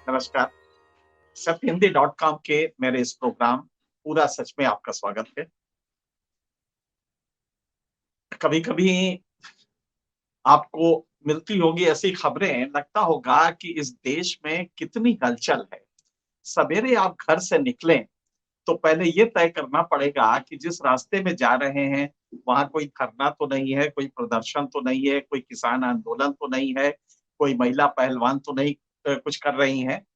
नमस्कार। सत्यहिंदी.com के मेरे इस प्रोग्राम पूरा सच में आपका स्वागत है। कभी-कभी आपको मिलती होगी ऐसी खबरें, लगता होगा कि इस देश में कितनी हलचल है। सवेरे आप घर से निकलें, तो पहले ये तय करना पड़ेगा कि जिस रास्ते में जा रहे हैं, वहाँ कोई धरना तो नहीं है, कोई प्रदर्शन तो नहीं है, कोई किसान आंदोलन तो नहीं है, कोई महिला पहलवान तो नहीं कुछ कर रही हैं।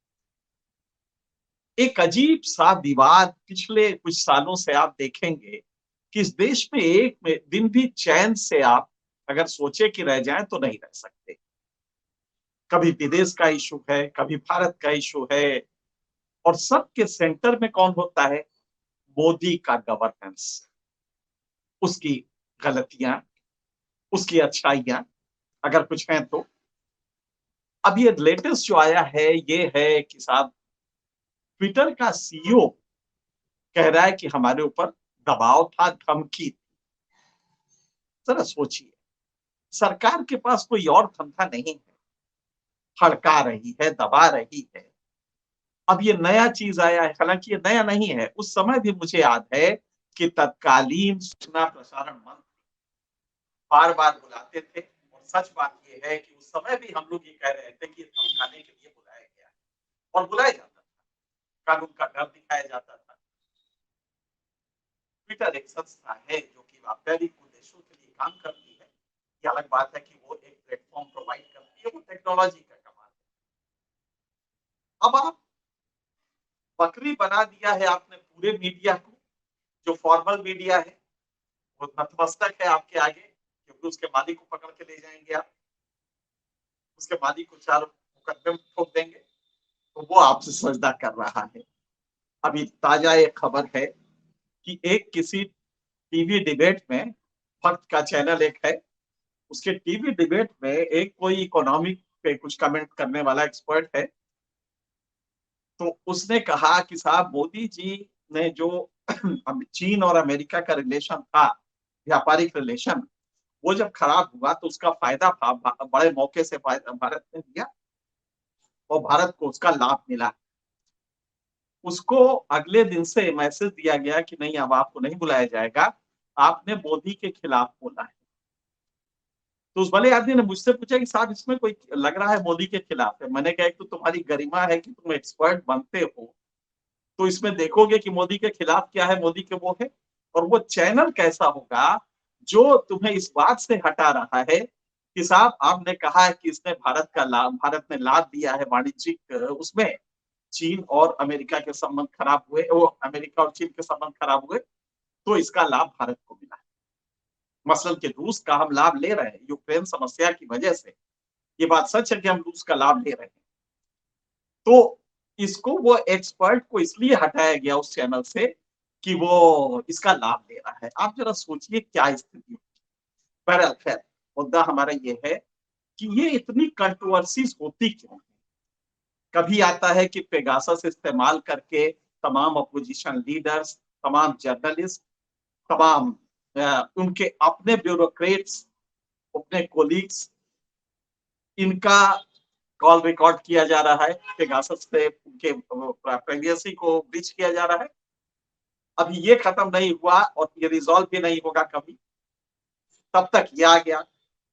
एक अजीब-सा विवाद पिछले कुछ सालों से आप देखेंगे कि इस देश में एक में दिन भी चैन से आप अगर सोचे कि रह जाएँ तो नहीं रह सकते। कभी विदेश का इश्यू है, कभी भारत का इश्यू है और सबके सेंटर में कौन होता है? मोदी का गवर्नेंस, उसकी गलतियाँ, उसकी अच्छाइयाँ अगर कुछ हैं तो। अब ये लेटेस्ट जो आया है, ये है कि साहब ट्विटर का सीईओ कह रहा है कि हमारे ऊपर दबाव था, धमकी थी। ज़रा सोचिए, सरकार के पास कोई और धंधा नहीं है, हड़का रही है, दबा रही है। अब ये नया चीज़ आया है, हालाँकि ये नया नहीं है, उस समय भी मुझे याद है कि तत्कालीन सूचना प्रसारण मंत्री बार-बार बुलाते थे और सच बात ये है कि उस समय भी हम लोग ये कह रहे थे कि ये धमकाने के लिए बुलाया गया है और बुलाया जाता था, कानून का डर दिखाया जाता था। ट्विटर एक संस्था है जो कि व्यापारिक उद्देश्यों के लिए काम करती है। ये अलग बात है कि वो एक प्लेटफ़ॉर्म प्रोवाइड करती है, वो टेक्नोलॉजी का कमाल है। अब आप बकरी बना दिया है आपने पूरे मीडिया को, जो फॉर्मल मीडिया है, वो नतमस्तक है आपके आगे, क्योंकि उसके मालिक को पकड़ के ले जाएँगे आप, उसके मालिक को 4 मुकदमे में ठोक देंगे, तो वो आपसे सजदा कर रहा है। अभी ताज़ा एक खबर है कि एक किसी टीवी डिबेट में, वक़्त का चैनल एक है, उसके टीवी डिबेट में एक कोई इकोनॉमिक पे कुछ कमेंट करने वाला एक्सपर्ट है, तो उसने कहा कि साहब मोदी जी ने जो अब चीन और अमेरिका का रिलेशन था, व्यापारिक रिलेशन, वो जब खराब हुआ तो उसका फ़ायदा बड़े मौके से फ़ायदा भारत ने लिया और भारत को उसका लाभ मिला। उसको अगले दिन से मैसेज दिया गया कि नहीं अब आपको नहीं बुलाया जाएगा, आपने मोदी के खिलाफ बोला है। तो उस भले आदमी ने मुझसे पूछा कि साहब इसमें कोई लग रहा है मोदी के खिलाफ है। मैंने कहा एक तो तुम्हारी गरिमा है कि तुम एक्सपर्ट बनते हो, तो इसमें देखोगे कि मोदी के खिलाफ क्या है, मोदी के वो है। और वो चैनल कैसा होगा जो तुम्हें इस बात से हटा रहा है कि साहब आपने कहा है कि इसने भारत ने लाभ दिया है वाणिज्यिक उसमें चीन और अमेरिका के संबंध खराब हुए, वो अमेरिका और चीन के संबंध खराब हुए, तो इसका लाभ भारत को मिला है। मसलन कि रूस का हम लाभ ले रहे हैं यूक्रेन समस्या की वजह से। ये बात सच है कि हम रूस का लाभ ले रहे हैं। तो इसको वो एक्सपर्ट को इसलिए हटाया गया उस चैनल से कि वो इसका लाभ ले रहा है। आप ज़रा सोचिए क्या स्थिति होगी। बहरहाल खैर, मुद्दा हमारा ये है कि ये इतनी कंट्रोवर्सीज़ होती क्यों हैं? कभी आता है कि पेगासस इस्तेमाल करके तमाम अपोजिशन लीडर्स, तमाम जर्नलिस्ट, तमाम उनके अपने ब्यूरोक्रेट्स, अपने कोलीग्स, इनका कॉल रिकॉर्ड किया जा रहा है, पेगासस से उनके प्राइवेसी को ब्रीच किया जा रहा है। अभी ये खत्म नहीं हुआ और ये रिज़ॉल्व भी नहीं होगा कभी, तब तक ये आ गया।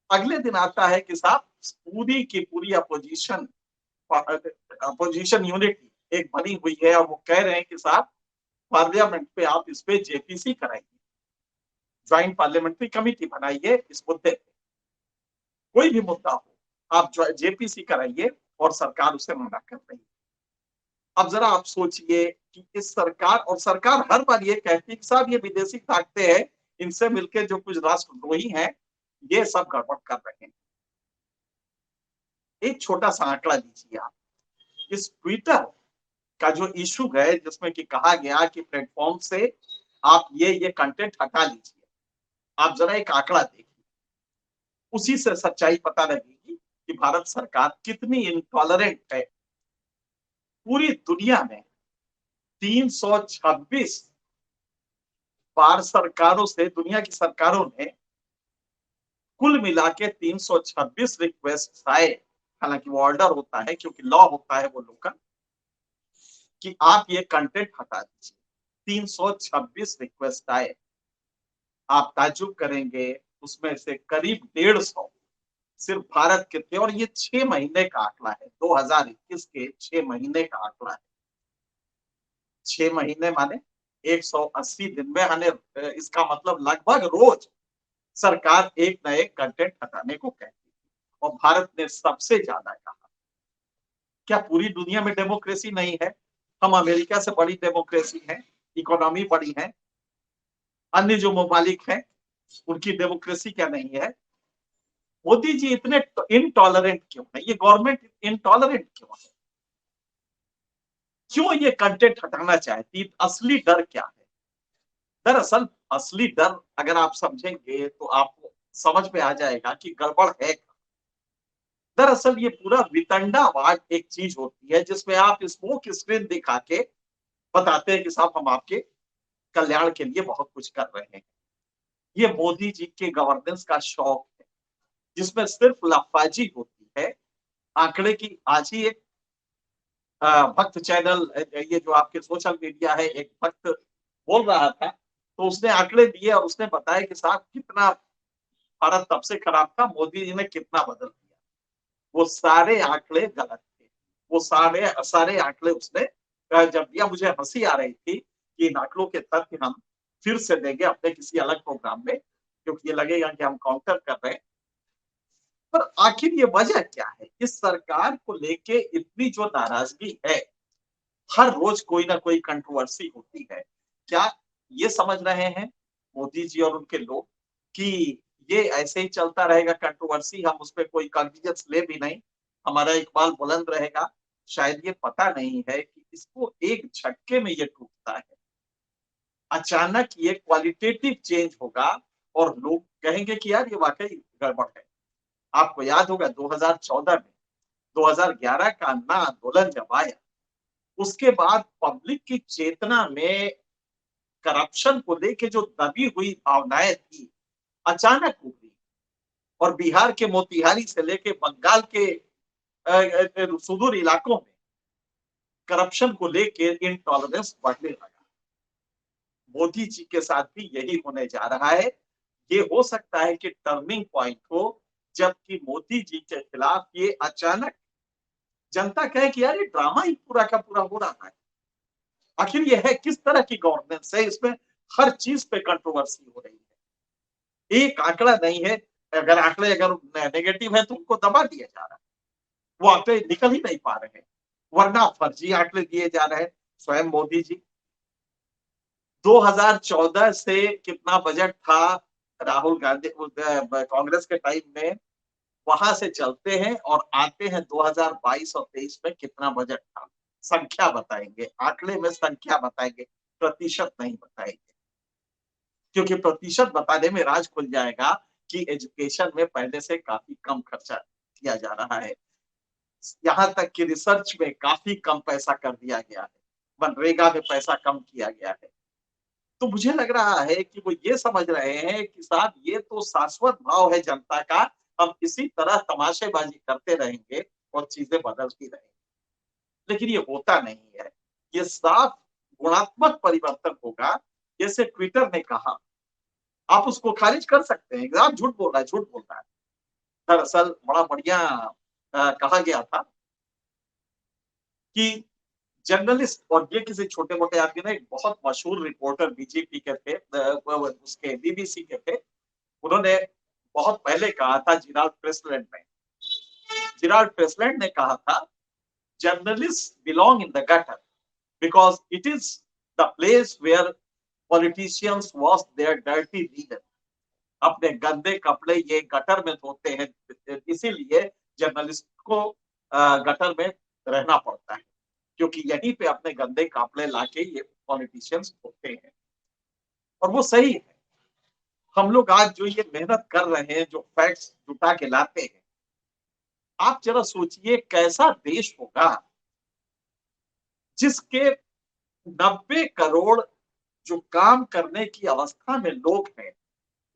अगले दिन आता है कि साहब पूरी की पूरी अपोजिशन यूनिटी एक बनी हुई है और वो कह रहे हैं कि साहब पार्लियामेंट पे आप इस पे जेपीसी कराइए, ज्वाइंट पार्लियामेंट्री कमेटी बनाइए इस मुद्दे पे। कोई भी मुद्दा हो, आप जेपीसी कराइए और सरकार उसे मना कर रही है। अब ज़रा आप सोचिए कि इस सरकार हर बार ये कहती है कि साहब ये विदेशी ताकतें हैं, इनसे मिलके जो कुछ राष्ट्रद्रोही हैं, ये सब गड़बड़ कर रहे हैं। एक छोटा-सा आंकड़ा लीजिए आप। इस ट्विटर का जो इश्यू है जिसमें कि कहा गया कि प्लेटफ़ॉर्म से आप ये कंटेंट हटा लीजिए। आप ज़रा एक आंकड़ा देखिए। उसी से सच्चाई पता लगेगी कि भारत सरकार कितनी इंटॉलरेंट है। पूरी दुनिया में 326 बार सरकारों से दुनिया की सरकारों ने कुल मिला के 326 रिक्वेस्ट आए। हालाँकि वो ऑर्डर होता है क्योंकि लॉ होता है वो लोग का। कि आप ये कंटेंट हटा दीजिए। 326 रिक्वेस्ट आए। आप ताज्जुब करेंगे, उसमें से करीब 150 सिर्फ भारत के थे और ये 6 महीने का आंकड़ा है। 2021 के 6 महीने का आंकड़ा है। 6 महीने माने 180 दिन में हमें इसका मतलब लगभग रोज सरकार एक न एक कंटेंट हटाने को कहती है और भारत ने सबसे ज्यादा कहा। क्या पूरी दुनिया में डेमोक्रेसी नहीं है? हम अमेरिका से बड़ी डेमोक्रेसी है, इकोनॉमी बड़ी है। अन्य जो ममालिक हैं उनकी डेमोक्रेसी क्या नहीं है? मोदी जी इतने इनटॉलरेंट क्यों है? ये गवर्नमेंट इनटॉलरेंट क्यों है? क्यों ये कंटेंट हटाना चाहती है? असली डर क्या है? दरअसल असली डर अगर आप समझेंगे तो आपको समझ में आ जाएगा कि गड़बड़ है। दरअसल ये पूरा वितंडावाद एक चीज होती है जिसमें आप स्मोक स्क्रीन दिखा के बताते हैं कि साहब हम आपके कल्याण के लिए बहुत कुछ कर रहे हैं। ये मोदी जी के गवर्नेंस का शौक है जिसमें सिर्फ लफाजी होती है। आंकड़े की आज ही एक भक्त चैनल, ये जो आपके सोशल मीडिया है, एक भक्त बोल रहा था तो उसने आंकड़े दिए और उसने बताया कि साहब कितना भारत तब से खराब था, मोदी जी ने कितना बदल दिया। वो सारे आंकड़े गलत थे। वो सारे सारे आंकड़े उसने जब दिया, मुझे हंसी आ रही थी कि इन आंकड़ों के तथ्य हम फिर से देंगे अपने किसी अलग प्रोग्राम में, क्योंकि ये लगेगा कि हम काउंटर कर रहे हैं। पर आखिर ये वजह क्या है? इस सरकार को लेके इतनी जो नाराजगी है, हर रोज कोई ना कोई कंट्रोवर्सी होती है। क्या ये समझ रहे हैं मोदी जी और उनके लोग कि ये ऐसे ही चलता रहेगा कंट्रोवर्सी, हम उस पर कोई कॉन्फिडेंस ले भी नहीं, हमारा इकबाल बुलंद रहेगा? शायद ये पता नहीं है कि इसको एक झटके में ये टूटता है। अचानक ये क्वालिटेटिव चेंज होगा और लोग कहेंगे कि यार ये वाकई गड़बड़ है। आपको याद होगा 2014 में, 2011 का अन्ना आंदोलन जब आया, उसके बाद पब्लिक की चेतना में करप्शन को लेके जो दबी हुई भावनाएं थी, अचानक उभरी और बिहार के मोतिहारी से लेके बंगाल के सुदूर इलाकों में करप्शन को लेके इनटॉलरेंस बढ़ने लगा। मोदी जी के साथ भी यही होने जा रहा है। ये हो सकता है कि टर्निंग पॉइंट हो, जबकि मोदी जी के खिलाफ ये अचानक जनता कहे कि यार ये ड्रामा ही पूरा का पूरा हो रहा है। आखिर ये है किस तरह की गवर्नेंस है? इसमें हर चीज पे कंट्रोवर्सी हो रही है। एक आंकड़ा नहीं है, अगर आंकड़े अगर नेगेटिव है तो उनको दबा दिया जा रहा है। वो आंकड़े निकल ही नहीं पा रहे हैं, वरना फर्जी आंकड़े दिए जा रहे हैं। स्वयं मोदी जी 2014 से कितना बजट था राहुल गांधी कांग्रेस के टाइम में, वहां से चलते हैं और आते हैं 2022 और 23 में कितना बजट था। संख्या बताएंगे, आंकड़े में संख्या बताएंगे, प्रतिशत नहीं बताएंगे, क्योंकि प्रतिशत बताने में राज खुल जाएगा कि एजुकेशन में पहले से काफी कम खर्चा किया जा रहा है। यहाँ तक कि रिसर्च में काफी कम पैसा कर दिया गया है, मनरेगा में पैसा कम किया गया है। तो मुझे लग रहा है कि वो ये समझ रहे हैं कि साहब ये तो शाश्वत भाव है जनता का, हम इसी तरह तमाशेबाजी करते रहेंगे और चीजें बदलती रहेंगी। लेकिन ये होता नहीं है। ये साफ गुणात्मक परिवर्तन होगा। जैसे ट्विटर ने कहा, आप उसको खारिज कर सकते हैं, आप झूठ बोल रहा है, झूठ बोल रहा है। दरअसल बड़ा बढ़िया कहा गया था कि जर्नलिस्ट, और ये किसी छोटे मोटे आदमी ने, एक बहुत मशहूर रिपोर्टर बीजेपी के थे, उसके बीबीसी के थे, उन्होंने बहुत पहले कहा था, जिराल्ड प्रेसलैंड में, जिराल्ड प्रेसलैंड ने कहा था, journalist belong in the gutter because it is the place where politicians wash their dirty leader. अपने गंदे कपड़े ये गटर में धोते हैं, इसीलिए जर्नलिस्ट को गटर में रहना पड़ता है, क्योंकि यहीं पे अपने गंदे कपड़े लाके ये पॉलिटिशियंस धोते हैं। और वो सही है। हम लोग आज जो ये मेहनत कर रहे हैं, जो फैक्ट्स जुटा के लाते हैं, आप जरा सोचिए कैसा देश होगा जिसके 90 करोड़ जो काम करने की अवस्था में लोग हैं,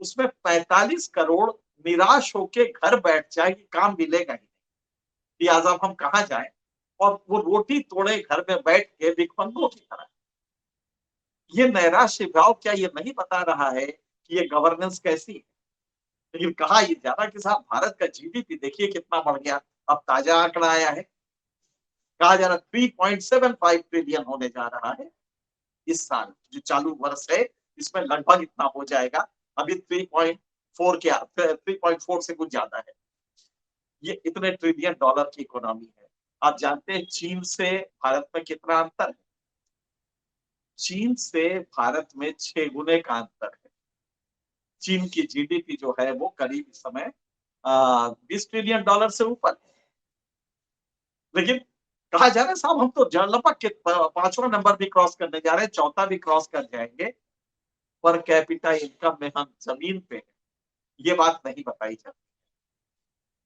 उसमें 45 करोड़ निराश होके घर बैठ जाए कि काम मिलेगा ही नहीं, लिहाजा हम कहाँ जाए। और वो रोटी तोड़े घर में बैठ के भिखमंगों की तरह। ये नैराश्य भाव क्या ये नहीं बता रहा है कि ये गवर्नेंस कैसी है? लेकिन कहा ये ज्यादा कि साहब भारत का जीडीपी देखिए कितना बढ़ गया। अब ताजा आंकड़ा आया है, कहा जा रहा 3.75 ट्रिलियन होने जा रहा है इस साल जो चालू वर्ष है, इसमें लगभग इतना हो जाएगा। अभी 3.4 क्या 3.4 से कुछ ज्यादा है। ये इतने ट्रिलियन डॉलर की इकोनॉमी है। आप जानते हैं चीन से भारत में कितना अंतर है? चीन से भारत में 6 गुने का अंतर है। चीन की जीडीपी जो है वो करीब इस समय 20 ट्रिलियन डॉलर से ऊपर है। लेकिन कहा जा रहा है साहब हम तो लगभग के 5वां नंबर भी क्रॉस करने जा रहे हैं, चौथा भी क्रॉस कर जाएंगे। पर कैपिटा इनकम में हम जमीन पे हैं, ये बात नहीं बताई जाती।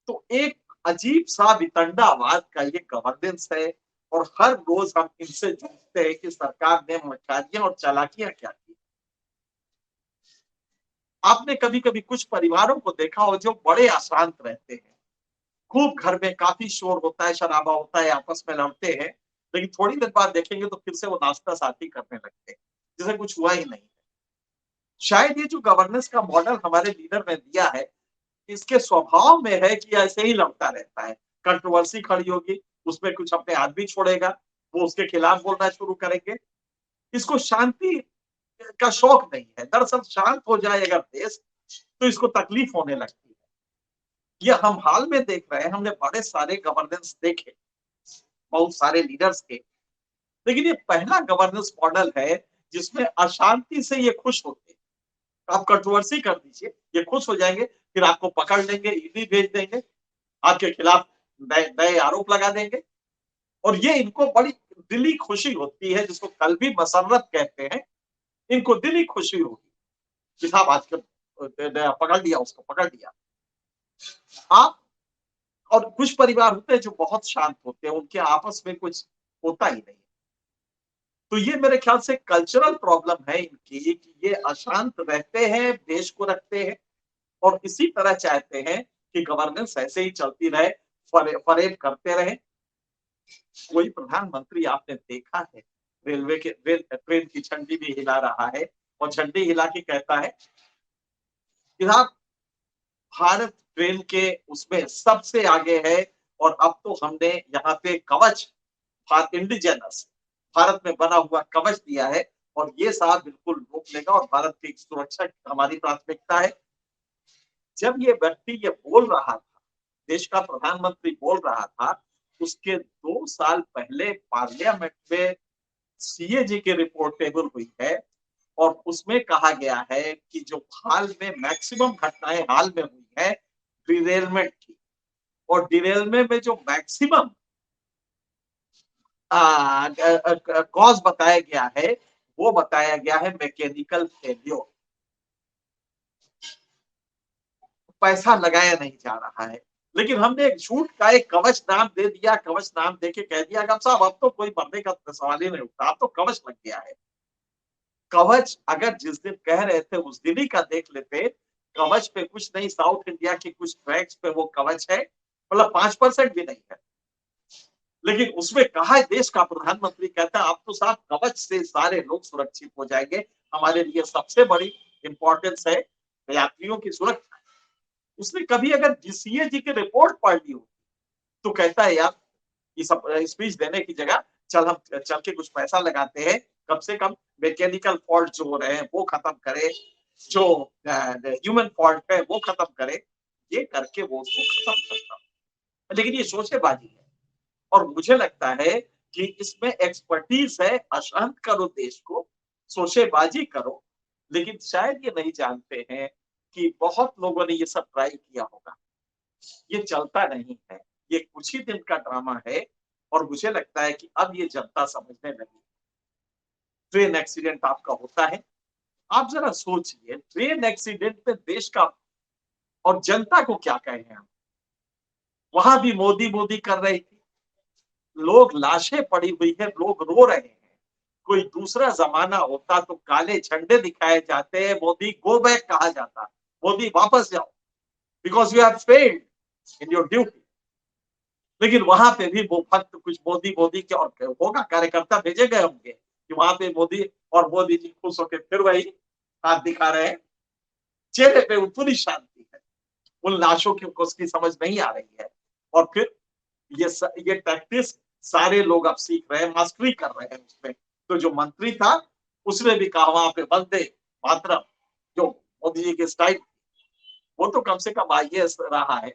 तो एक अजीब सा वितंडावाद का ये गवर्नेंस है। और हर रोज हम इनसे जूझते हैं कि सरकार ने मक्कारियां और चालाकियां क्या की। आपने कभी कभी कुछ परिवारों को देखा हो जो बड़े अशांत रहते हैं, खूब घर में काफी शोर होता है, शराबा होता है, आपस में लड़ते हैं, लेकिन थोड़ी देर बाद देखेंगे तो फिर से वो नाश्ता साथी करने लगते हैं जैसे कुछ हुआ ही नहीं है। शायद ये जो गवर्नेंस का मॉडल हमारे लीडर ने दिया है, इसके स्वभाव में है कि ऐसे ही लड़ता रहता है। कंट्रोवर्सी खड़ी होगी, उसमें कुछ अपने आदमी छोड़ेगा, वो उसके खिलाफ बोलना शुरू करेंगे। इसको शांति का शौक नहीं है। दरअसल शांत हो जाए अगर देश तो इसको तकलीफ होने लगती है। ये हम हाल में देख रहे हैं, हमने बड़े सारे गवर्नेंस देखे, बहुत सारे लीडर्स के, लेकिन ये पहला गवर्नेंस मॉडल है जिसमें अशांति से ये खुश होते हैं। आप कंट्रोवर्सी कर दीजिए, ये खुश हो जाएंगे, फिर आपको पकड़ लेंगे, ईडी भेज देंगे, आपके खिलाफ नए नए आरोप लगा देंगे। और ये इनको बड़ी दिली खुशी होती है, जिसको कल्बी मसर्रत कहते हैं। इनको दिली खुशी होगी कि साहब आज के पकड़ लिया, उसको पकड़ लिया। आप और कुछ परिवार होते हैं जो बहुत शांत होते हैं, उनके आपस में कुछ होता ही नहीं। तो ये मेरे ख्याल से कल्चरल प्रॉब्लम है इनकी कि ये अशांत रहते हैं, देश को रखते हैं और इसी तरह चाहते हैं कि गवर्नेंस ऐसे ही चलती रहे, फरेब करते रहे। कोई प्रधानमंत्री आपने देखा है रेलवे के ट्रेन की झंडी भी हिला रहा है और झंडी हिला के कहता है कि साहब भारत ट्रेन के उसमें सबसे आगे है और अब तो हमने यहाँ पे कवच इंडिजिनस भारत में बना हुआ कवच दिया है और ये साहब बिल्कुल रोक लेगा और भारत की सुरक्षा हमारी प्राथमिकता है। जब ये व्यक्ति ये बोल रहा था, देश का प्रधानमंत्री बोल रहा था, उसके 2 साल पहले पार्लियामेंट में सीएजी की रिपोर्ट टेबल हुई है और उसमें कहा गया है कि जो हाल में मैक्सिमम घटनाएं हाल में हुई है डिरेलमेंट की, और डिरेलमेंट में जो मैक्सिमम कॉज बताया गया है वो बताया गया है मैकेनिकल फेल्योर। पैसा लगाया नहीं जा रहा है, लेकिन हमने एक झूठ का एक कवच नाम दे दिया, कवच नाम देके कह दिया कि साहब अब तो कोई मरने का सवाल ही नहीं उठता, अब तो कवच लग गया है। कवच अगर जिस दिन कह रहे थे उस दिन ही का देख लेते, कवच पे कुछ नहीं, साउथ इंडिया की कुछ ट्रैक्स पे वो कवच है, मतलब 5% भी नहीं है। लेकिन उसमें कहा है, देश का प्रधानमंत्री कहता है अब तो साहब कवच से सारे लोग सुरक्षित हो जाएंगे, हमारे लिए सबसे बड़ी इंपॉर्टेंस है यात्रियों की सुरक्षा। उसने कभी अगर सीएजी की रिपोर्ट पढ़ ली हो तो कहता है यार ये सब स्पीच देने की जगह चल हम चल के कुछ पैसा लगाते हैं, कम से कम मैकेनिकल फॉल्ट जो हो रहे हैं वो खत्म करे, जो ह्यूमन फॉल्ट है वो खत्म करे, ये करके वो उसको खत्म करता। लेकिन ये शोशेबाजी है और मुझे लगता है कि इसमें एक्सपर्टीज है। अशांत करो देश को, शोशेबाजी करो, लेकिन शायद ये नहीं जानते हैं कि बहुत लोगों ने ये सब ट्राई किया होगा, ये चलता नहीं है, ये कुछ ही दिन का ड्रामा है। और मुझे लगता है कि अब ये जनता समझने लगी। ट्रेन एक्सीडेंट आपका होता है, आप जरा सोचिए ट्रेन एक्सीडेंट में देश का और जनता को क्या कहें हम। वहां भी मोदी मोदी कर रही थी, लोग लाशें पड़ी हुई है, लोग रो रहे हैं। कोई दूसरा जमाना होता तो काले झंडे दिखाए जाते, मोदी गो बैक कहा जाता, मोदी वापस जाओ, because you have failed in your duty. लेकिन वहां पे भी वो भक्त कुछ मोदी मोदी के और होगा, कार्यकर्ता भेजे गए होंगे कि वहां पे मोदी, और मोदी जी खुश होकर फिर वही हाथ दिखा रहे हैं, चेहरे पे पूरी शांति है। उन लाशों की को उसकी समझ नहीं आ रही है। और फिर ये टैक्टिस सारे लोग अब सीख रहे हैं, मास्टरी कर रहे हैं उसमें। तो जो मंत्री था उसने भी कहा वहां पे वंदे मातरम, जो मोदी जी के स्टाइल, वो तो कम से कम आईएएस रहा है,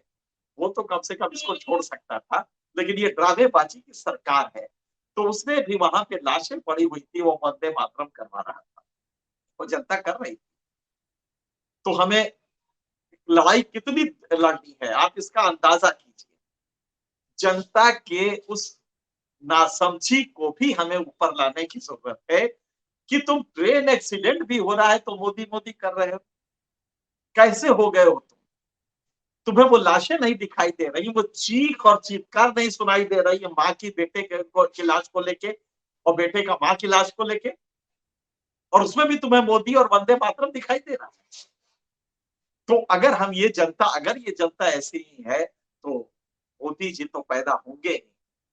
वो तो कम से कम इसको छोड़ सकता था। लेकिन ये ड्रामेबाजी की सरकार है, तो उसने भी वहां पे लाशें पड़ी हुई थी, वो वंदे मातरम करवा रहा था, वो जनता कर रही थी। तो हमें लड़ाई कितनी लड़नी है आप इसका अंदाजा कीजिए। जनता के उस नासमझी को भी हमें ऊपर लाने की जरूरत है कि तुम ट्रेन एक्सीडेंट भी हो रहा है तो मोदी मोदी कर रहे हो, कैसे हो गए हो तुम? तुम्हें वो लाशें नहीं दिखाई दे रही, वो चीख और चीत्कार नहीं सुनाई दे रही है माँ की बेटे की लाश को लेके, और बेटे का माँ की लाश को लेके, और उसमें भी तुम्हें मोदी और वंदे मातरम दिखाई दे रहा है। तो अगर ये जनता ऐसी ही है तो मोदी जी तो पैदा होंगे ही।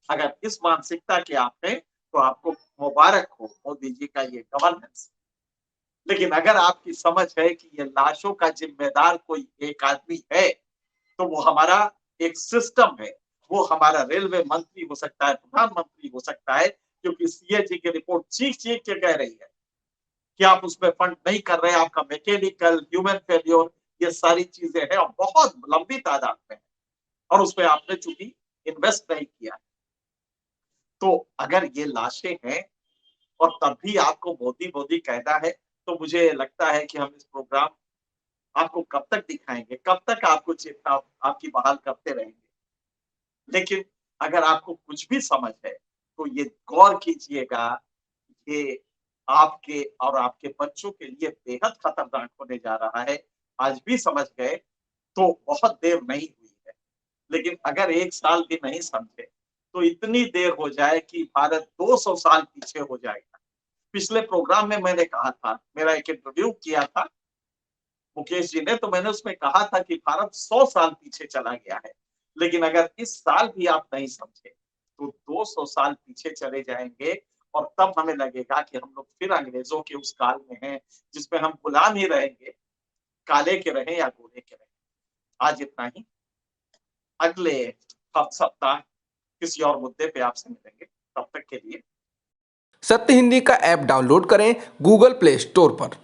अगर इस मानसिकता के आप हैं तो आपको मुबारक हो मोदी जी का ये गवर्नेंस। लेकिन अगर आपकी समझ है कि ये लाशों का जिम्मेदार कोई एक आदमी है, तो वो हमारा एक सिस्टम है, वो हमारा रेलवे मंत्री हो सकता है, प्रधानमंत्री हो सकता है, क्योंकि सीएजी की रिपोर्ट चीख चीख के कह रही है कि आप उसमें फंड नहीं कर रहे, आपका मैकेनिकल ह्यूमन फेल्योर, ये सारी चीजें हैं और बहुत लंबी तादाद में है, और उसमें आपने चूंकि इन्वेस्ट नहीं किया। तो अगर ये लाशें हैं और तब भी आपको मोदी मोदी कहना है, तो मुझे लगता है कि हम इस प्रोग्राम आपको कब तक दिखाएंगे, कब तक आपको चेतना आपकी बहाल करते रहेंगे। लेकिन अगर आपको कुछ भी समझ है तो ये गौर कीजिएगा, ये आपके और आपके बच्चों के लिए बेहद खतरनाक होने जा रहा है। आज भी समझ गए तो बहुत देर नहीं हुई है, लेकिन अगर 1 साल भी नहीं समझे तो इतनी देर हो जाए कि भारत 200 साल पीछे हो जाएगा। पिछले प्रोग्राम में मैंने कहा था, मेरा एक इंटरव्यू किया था मुकेश जी ने, तो मैंने उसमें कहा था कि भारत 100 साल पीछे चला गया है। लेकिन अगर इस साल भी आप नहीं समझे तो 200 साल पीछे चले जाएंगे, और तब हमें लगेगा कि हम लोग फिर अंग्रेजों के उस काल में हैं जिसमें हम गुलाम ही रहेंगे, काले के रहें या गोरे के रहें। आज इतना ही, अगले सप्ताह किसी और मुद्दे पे आपसे मिलेंगे, तब तक के लिए सत्य हिंदी का ऐप डाउनलोड करें गूगल प्ले स्टोर पर।